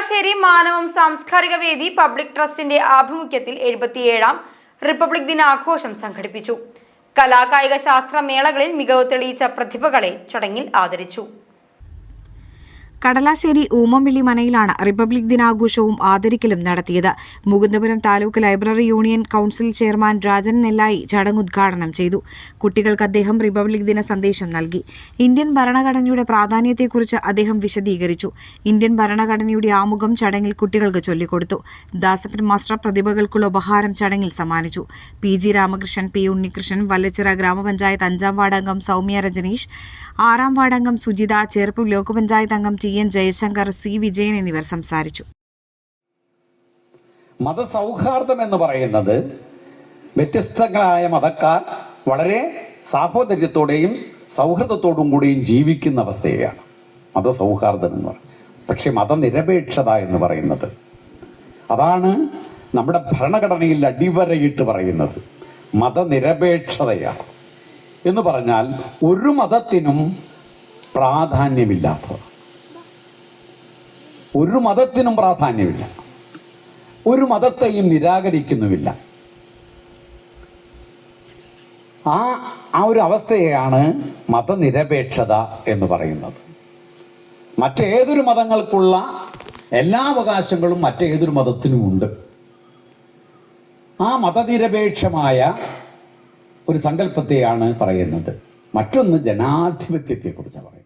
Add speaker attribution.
Speaker 1: കടലാശ്ശേരി മാനവം സാംസ്കാരിക വേദി പബ്ലിക് ട്രസ്റ്റിന്റെ ആഭിമുഖ്യത്തിൽ 77ാം റിപ്പബ്ലിക് ദിനാഘോഷം സംഘടിപ്പിച്ചു. കലാകായിക ശാസ്ത്ര മേളകളിൽ മികവ് തെളിയിച്ച പ്രതിഭകളെ ചടങ്ങിൽ ആദരിച്ചു.
Speaker 2: കടലാശ്ശേരി ഊമംവിളി മനയിലാണ് റിപ്പബ്ലിക് ദിനാഘോഷവും ആദരിക്കലും നടത്തിയത്. Mukundapuram taluk library union council chairman Rajan Nellayi ചടങ്ങ് ഉദ്ഘാടനം ചെയ്തു. കുട്ടികൾക്ക് അദ്ദേഹം റിപ്പബ്ലിക് ദിന സന്ദേശം നൽകി. ഇന്ത്യൻ ഭരണഘടനയുടെ പ്രാധാന്യത്തെക്കുറിച്ച് അദ്ദേഹം വിശദീകരിച്ചു. ഇന്ത്യൻ ഭരണഘടനയുടെ ആമുഖം ചടങ്ങിൽ കുട്ടികൾക്ക് ചൊല്ലിക്കൊടുത്തു. ദാസപ്പൻ മാസ്റ്റർ പ്രതിഭകൾക്കുള്ള ഉപഹാരം ചടങ്ങിൽ സമ്മാനിച്ചു. PG രാമകൃഷ്ണൻ, P ഉണ്ണികൃഷ്ണൻ, വല്ലച്ചിറ ഗ്രാമപഞ്ചായത്ത് 5ാം വാർഡ് അംഗം സൗമ്യ രജനീഷ്, 6ാം വാർഡ് അംഗം സുജിത, ചേർപ്പ് ബ്ലോക്ക് പഞ്ചായത്ത് അംഗം TN ജയശങ്കർ, C വിജയൻ എന്നിവർ സംസാരിച്ചു.
Speaker 3: മതസൗഹാർദ്ദം എന്ന് പറയുന്നത് വ്യത്യസ്തങ്ങളായ മതക്കാർ വളരെ സാഹോദര്യത്തോടെയും സൗഹൃദത്തോടും കൂടിയും ജീവിക്കുന്ന അവസ്ഥയാണ് മതസൗഹാർദ്ദം എന്ന് പറയുന്നത്. പക്ഷെ മതനിരപേക്ഷത എന്ന് പറയുന്നത് അതാണ് നമ്മുടെ ഭരണഘടനയിൽ അടിവരയിട്ട് പറയുന്നത്. മതനിരപേക്ഷതയാണ് എന്ന് പറഞ്ഞാൽ ഒരു മതത്തിനും പ്രാധാന്യമില്ലാത്തത്. ഒരു മതത്തിനും പ്രാധാന്യമില്ല, ഒരു മതത്തെയും നിരാകരിക്കുന്നുമില്ല. ആ ഒരു അവസ്ഥയെയാണ് മതനിരപേക്ഷത എന്ന് പറയുന്നത്. മറ്റേതൊരു മതങ്ങൾക്കുള്ള എല്ലാ അവകാശങ്ങളും മറ്റേതൊരു മതത്തിനും ഉണ്ട്. ആ മതനിരപേക്ഷമായ ഒരു സങ്കല്പത്തെയാണ് പറയുന്നത്. മറ്റൊന്ന് ജനാധിപത്യത്തെക്കുറിച്ചാണ് പറയുന്നത്.